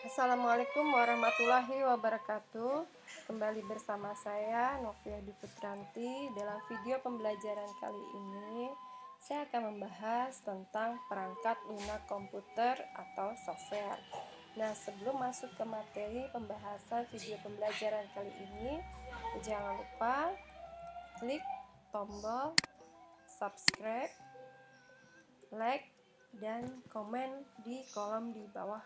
Assalamualaikum warahmatullahi wabarakatuh. Kembali bersama saya Novia Diputranti. Dalam video pembelajaran kali ini saya akan membahas tentang perangkat lunak komputer atau software. Nah, sebelum masuk ke materi pembahasan video pembelajaran kali ini, jangan lupa klik tombol subscribe, like, dan komen di kolom di bawah.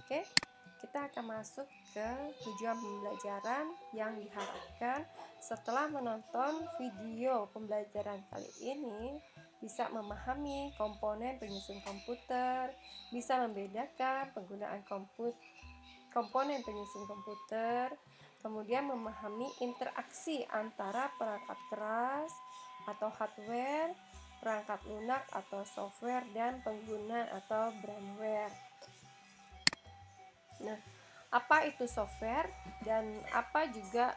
Oke, kita akan masuk ke tujuan pembelajaran yang diharapkan setelah menonton video pembelajaran kali ini bisa memahami komponen penyusun komputer, bisa membedakan penggunaan komponen penyusun komputer, kemudian memahami interaksi antara perangkat keras atau hardware, perangkat lunak atau software, dan pengguna atau brandware. Nah, apa itu software dan apa juga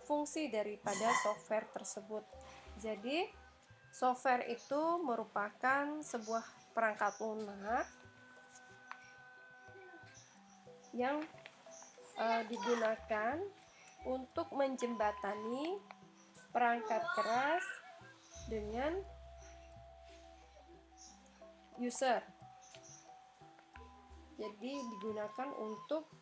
fungsi daripada software tersebut. Jadi, software itu merupakan sebuah perangkat lunak yang digunakan untuk menjembatani perangkat keras dengan user. Jadi digunakan untuk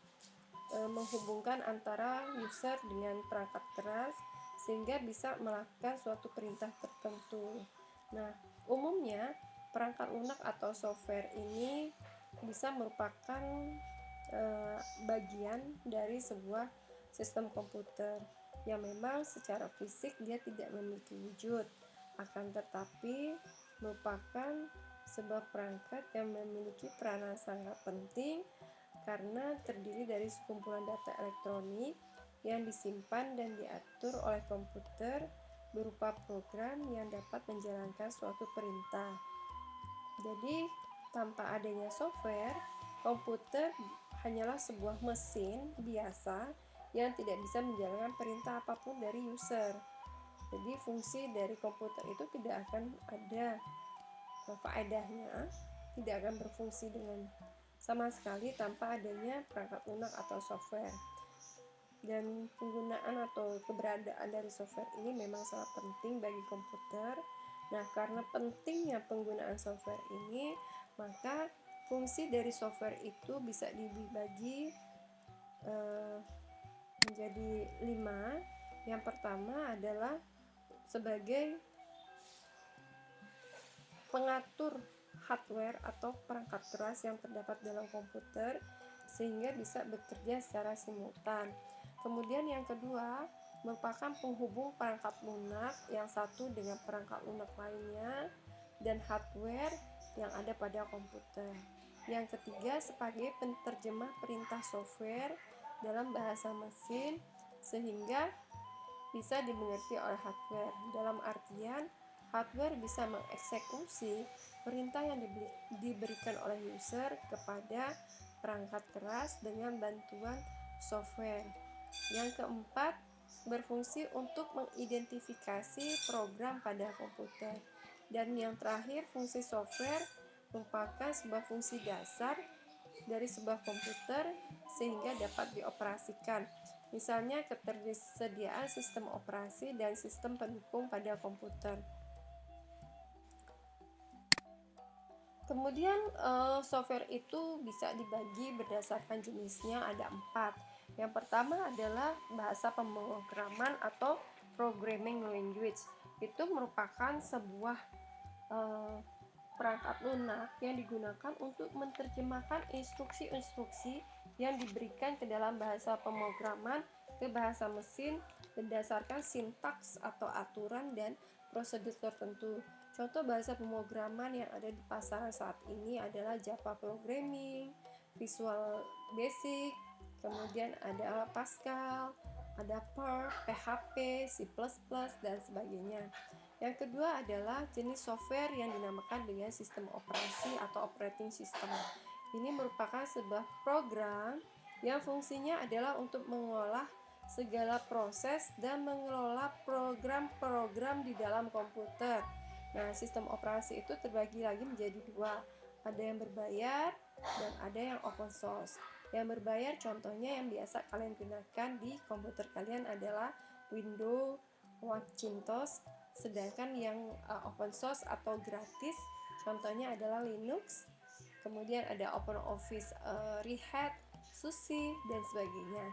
menghubungkan antara user dengan perangkat keras sehingga bisa melakukan suatu perintah tertentu. Nah, umumnya perangkat lunak atau software ini bisa merupakan bagian dari sebuah sistem komputer yang memang secara fisik dia tidak memiliki wujud, akan tetapi merupakan sebuah perangkat yang memiliki peranan sangat penting karena terdiri dari sekumpulan data elektronik yang disimpan dan diatur oleh komputer berupa program yang dapat menjalankan suatu perintah. Jadi, tanpa adanya software, komputer hanyalah sebuah mesin biasa yang tidak bisa menjalankan perintah apapun dari user. Jadi, fungsi dari komputer itu tidak akan ada faedahnya, tidak akan berfungsi dengan sama sekali tanpa adanya perangkat lunak atau software. Dan penggunaan atau keberadaan dari software ini memang sangat penting bagi komputer. Nah, karena pentingnya penggunaan software ini, maka fungsi dari software itu bisa dibagi menjadi 5. Yang pertama adalah sebagai pengatur hardware atau perangkat keras yang terdapat dalam komputer sehingga bisa bekerja secara simultan. Kemudian yang kedua merupakan penghubung perangkat lunak yang satu dengan perangkat lunak lainnya dan hardware yang ada pada komputer. Yang ketiga sebagai penerjemah perintah software dalam bahasa mesin sehingga bisa dimengerti oleh hardware. Dalam artian hardware bisa mengeksekusi perintah yang diberikan oleh user kepada perangkat keras dengan bantuan software. Yang keempat, berfungsi untuk mengidentifikasi program pada komputer. Dan yang terakhir, fungsi software merupakan sebuah fungsi dasar dari sebuah komputer sehingga dapat dioperasikan. Misalnya ketersediaan sistem operasi dan sistem pendukung pada komputer. Kemudian software itu bisa dibagi berdasarkan jenisnya, ada 4. Yang pertama adalah bahasa pemrograman atau programming language. Itu merupakan sebuah perangkat lunak yang digunakan untuk menerjemahkan instruksi-instruksi yang diberikan ke dalam bahasa pemrograman ke bahasa mesin berdasarkan sintaks atau aturan dan prosedur tertentu. Contoh bahasa pemrograman yang ada di pasaran saat ini adalah Java Programming, Visual Basic, kemudian ada Pascal, ada Perl, PHP, C++, dan sebagainya. Yang kedua adalah jenis software yang dinamakan dengan sistem operasi atau operating system. Ini merupakan sebuah program yang fungsinya adalah untuk mengolah segala proses dan mengelola program-program di dalam komputer. Nah, sistem operasi itu terbagi lagi menjadi 2. Ada yang berbayar dan ada yang open source. Yang berbayar contohnya yang biasa kalian gunakan di komputer kalian adalah Windows, Macintosh, sedangkan yang open source atau gratis contohnya adalah Linux, kemudian ada OpenOffice, Red Hat, SUSE, dan sebagainya.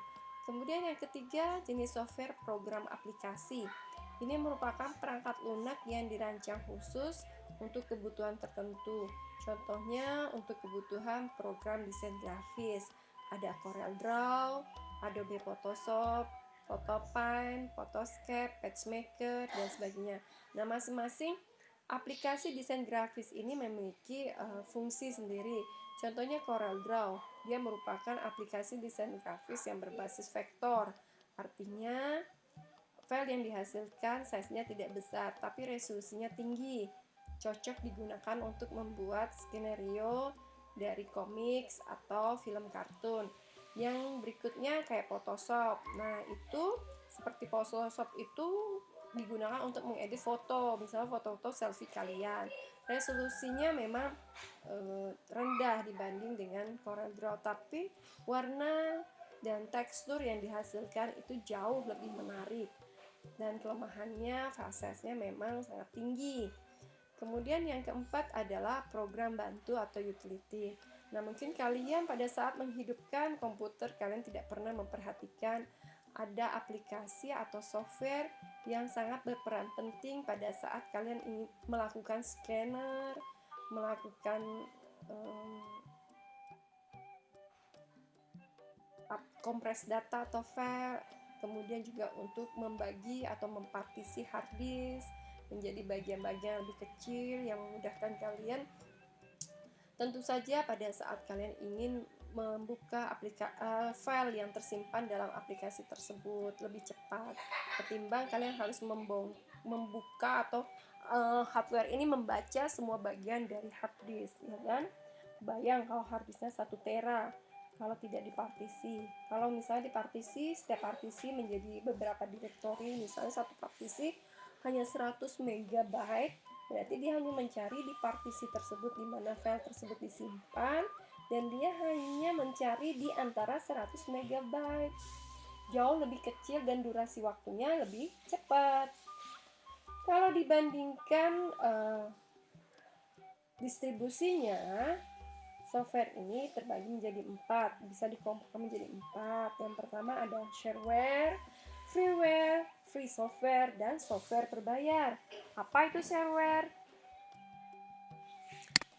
Kemudian yang ketiga, jenis software program aplikasi. Ini merupakan perangkat lunak yang dirancang khusus untuk kebutuhan tertentu. Contohnya untuk kebutuhan program desain grafis, ada CorelDRAW, Adobe Photoshop, Photopaint, Photoscape, PageMaker, dan sebagainya. Nah, masing-masing aplikasi desain grafis ini memiliki fungsi sendiri. Contohnya CorelDRAW, dia merupakan aplikasi desain grafis yang berbasis vektor. Artinya, file yang dihasilkan size-nya tidak besar, tapi resolusinya tinggi. Cocok digunakan untuk membuat skenario dari komik atau film kartun. Yang berikutnya kayak Photoshop. Nah, itu seperti Photoshop itu digunakan untuk mengedit foto, misalnya foto-foto selfie kalian. Resolusinya memang rendah dibanding dengan CorelDRAW, tapi warna dan tekstur yang dihasilkan itu jauh lebih menarik. Dan kelemahannya file size-nya memang sangat tinggi. Kemudian yang keempat adalah program bantu atau utility. Nah, mungkin kalian pada saat menghidupkan komputer kalian tidak pernah memperhatikan ada aplikasi atau software yang sangat berperan penting pada saat kalian ingin melakukan scanner, melakukan kompres data atau file, kemudian juga untuk membagi atau mempartisi hard disk menjadi bagian-bagian lebih kecil yang memudahkan kalian. Tentu saja pada saat kalian ingin membuka file yang tersimpan dalam aplikasi tersebut lebih cepat ketimbang kalian harus membuka atau hardware ini membaca semua bagian dari hard disk, ya kan? Bayang kalau hard disknya 1 tera kalau tidak dipartisi. Kalau misalnya dipartisi, setiap partisi menjadi beberapa direktori, misalnya satu partisi hanya 100 MB, berarti dia hanya mencari di partisi tersebut di mana file tersebut disimpan, dan dia hanya mencari di antara 100 MB. Jauh lebih kecil dan durasi waktunya lebih cepat. Kalau dibandingkan distribusinya, software ini terbagi menjadi 4, bisa dikelompokkan menjadi 4. Yang pertama ada shareware, freeware, free software, dan software berbayar. Apa itu shareware?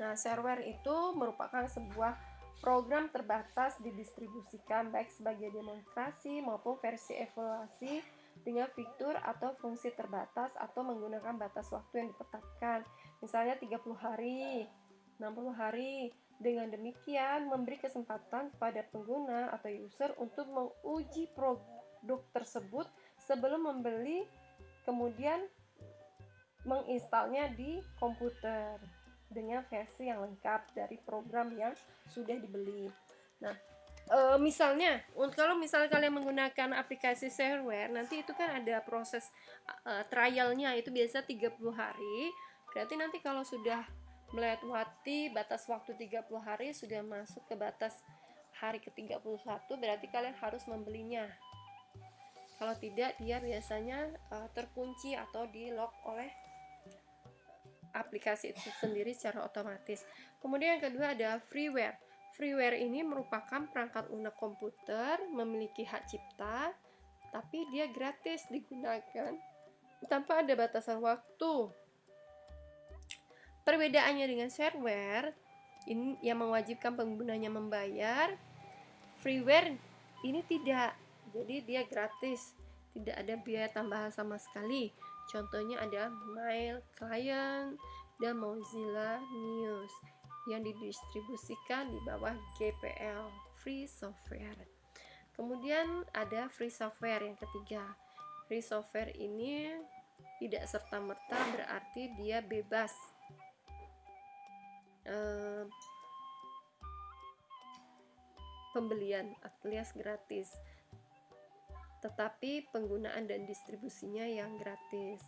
Nah, shareware itu merupakan sebuah program terbatas didistribusikan baik sebagai demonstrasi maupun versi evaluasi dengan fitur atau fungsi terbatas atau menggunakan batas waktu yang ditetapkan. Misalnya 30 hari, 60 hari. Dengan demikian, memberi kesempatan kepada pengguna atau user untuk menguji produk tersebut sebelum membeli, kemudian menginstalnya di komputer dengan versi yang lengkap dari program yang sudah dibeli. Nah, misalnya kalau misalnya kalian menggunakan aplikasi shareware, nanti itu kan ada proses trialnya, itu biasa 30 hari. Berarti nanti kalau sudah melewati batas waktu 30 hari, sudah masuk ke batas hari ke-31, berarti kalian harus membelinya. Kalau tidak, dia biasanya terkunci atau di-lock oleh aplikasi itu sendiri secara otomatis. Kemudian yang kedua ada freeware. Freeware ini merupakan perangkat lunak komputer, memiliki hak cipta, tapi dia gratis digunakan tanpa ada batasan waktu. Perbedaannya dengan shareware ini yang mewajibkan penggunanya membayar, freeware ini tidak. Jadi dia gratis, tidak ada biaya tambahan sama sekali. Contohnya ada Mail Client dan Mozilla News yang didistribusikan di bawah GPL, Free Software. Kemudian ada free software yang ketiga. Free software ini tidak serta-merta berarti dia bebas pembelian alias gratis, tetapi penggunaan dan distribusinya yang gratis.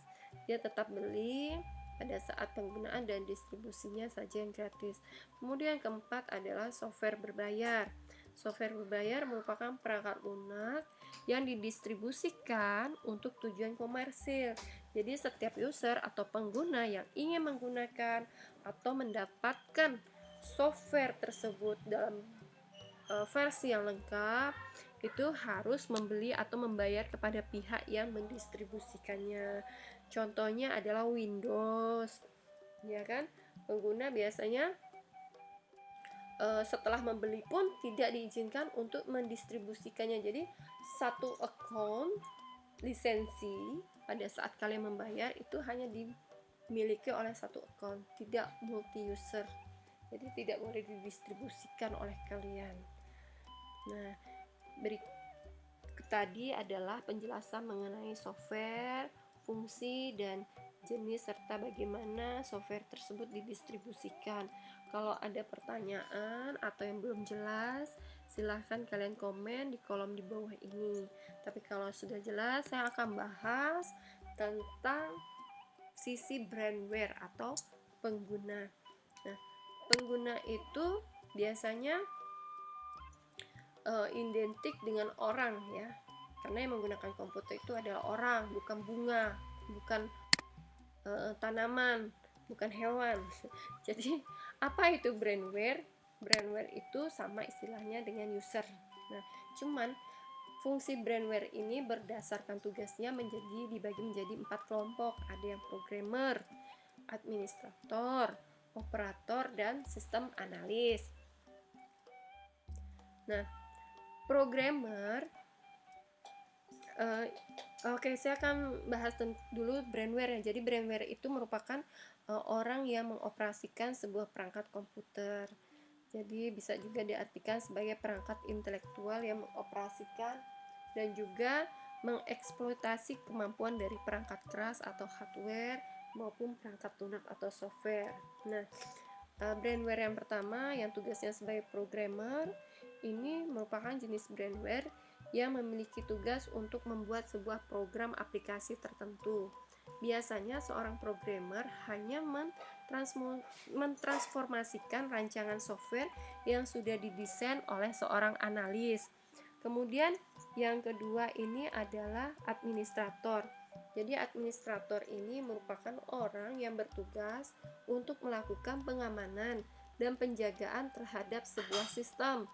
Dia tetap beli, pada saat penggunaan dan distribusinya saja yang gratis. Kemudian keempat adalah software berbayar. Software berbayar merupakan perangkat lunak yang didistribusikan untuk tujuan komersil. Jadi setiap user atau pengguna yang ingin menggunakan atau mendapatkan software tersebut dalam versi yang lengkap itu harus membeli atau membayar kepada pihak yang mendistribusikannya. Contohnya adalah Windows, ya kan? Pengguna biasanya setelah membeli pun tidak diizinkan untuk mendistribusikannya. Jadi satu account lisensi pada saat kalian membayar itu hanya dimiliki oleh satu account, tidak multi user. Jadi tidak boleh didistribusikan oleh kalian. Nah, tadi adalah penjelasan mengenai software, fungsi, dan jenis serta bagaimana software tersebut didistribusikan. Kalau ada pertanyaan atau yang belum jelas, silahkan kalian komen di kolom di bawah ini. Tapi kalau sudah jelas, saya akan bahas tentang sisi brandware atau pengguna. Nah, pengguna itu biasanya identik dengan orang ya, karena yang menggunakan komputer itu adalah orang, bukan bunga, bukan tanaman, bukan hewan. Jadi apa itu brandware? Brandware itu sama istilahnya dengan user. Nah, cuman fungsi brandware ini berdasarkan tugasnya dibagi menjadi 4 kelompok. Ada yang programmer, administrator, operator, dan sistem analis. Nah, programmer, saya akan bahas dulu brandware ya. Jadi brandware itu merupakan orang yang mengoperasikan sebuah perangkat komputer. Jadi bisa juga diartikan sebagai perangkat intelektual yang mengoperasikan dan juga mengeksploitasi kemampuan dari perangkat keras atau hardware maupun perangkat lunak atau software. Nah, brandware yang pertama yang tugasnya sebagai programmer ini merupakan jenis brandware yang memiliki tugas untuk membuat sebuah program aplikasi tertentu. Biasanya seorang programmer hanya mentransformasikan rancangan software yang sudah didesain oleh seorang analis. Kemudian yang kedua ini adalah administrator. Jadi administrator ini merupakan orang yang bertugas untuk melakukan pengamanan dan penjagaan terhadap sebuah sistem.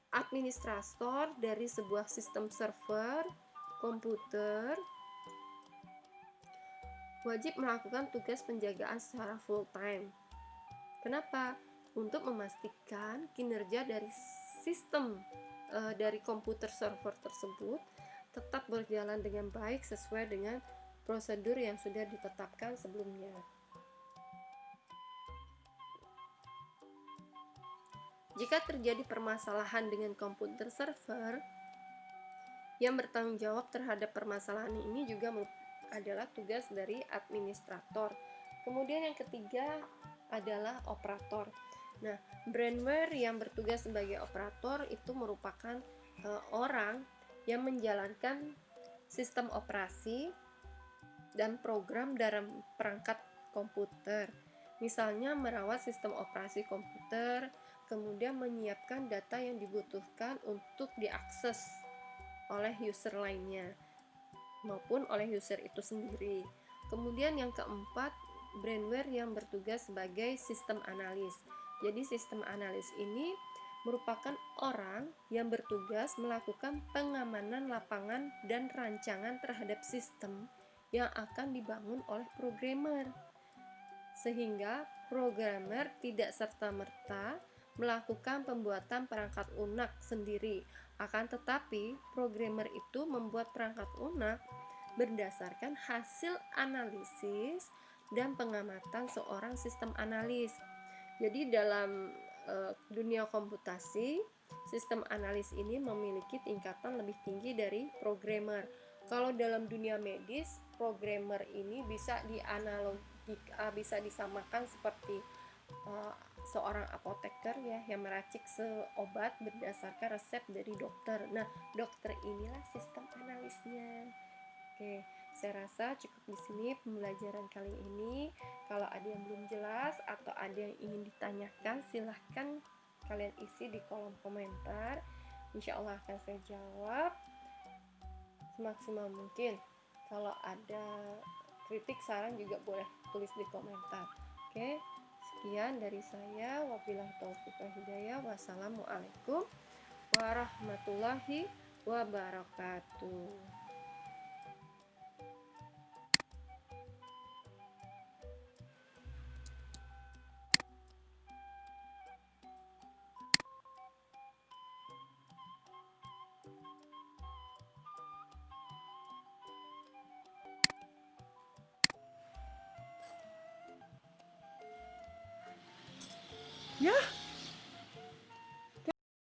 Administrator dari sebuah sistem server komputer wajib melakukan tugas penjagaan secara full time. Kenapa? Untuk memastikan kinerja dari sistem dari komputer server tersebut tetap berjalan dengan baik sesuai dengan prosedur yang sudah ditetapkan sebelumnya. Jika terjadi permasalahan dengan komputer server, yang bertanggung jawab terhadap permasalahan ini juga adalah tugas dari administrator. Kemudian yang ketiga adalah operator. Nah, brandware yang bertugas sebagai operator itu merupakan orang yang menjalankan sistem operasi dan program dalam perangkat komputer. Misalnya merawat sistem operasi komputer, kemudian menyiapkan data yang dibutuhkan untuk diakses oleh user lainnya maupun oleh user itu sendiri. Kemudian yang keempat, brandware yang bertugas sebagai sistem analis. Jadi sistem analis ini merupakan orang yang bertugas melakukan pengamanan lapangan dan rancangan terhadap sistem yang akan dibangun oleh programmer, sehingga programmer tidak serta-merta melakukan pembuatan perangkat lunak sendiri. Akan tetapi, programmer itu membuat perangkat lunak berdasarkan hasil analisis dan pengamatan seorang sistem analis. Jadi dalam dunia komputasi, sistem analis ini memiliki tingkatan lebih tinggi dari programmer. Kalau dalam dunia medis, programmer ini bisa bisa disamakan seperti seorang apoteker ya yang meracik obat berdasarkan resep dari dokter. Nah, dokter inilah sistem analisnya. Oke, Saya rasa cukup di sini pembelajaran kali ini. Kalau ada yang belum jelas atau ada yang ingin ditanyakan, silahkan kalian isi di kolom komentar. Insya Allah akan saya jawab semaksimal mungkin. Kalau ada kritik, saran juga boleh tulis di komentar. Oke, sekian dari saya. Wabillahi taufiq wal hidayah. Wassalamualaikum warahmatullahi wabarakatuh. Ya.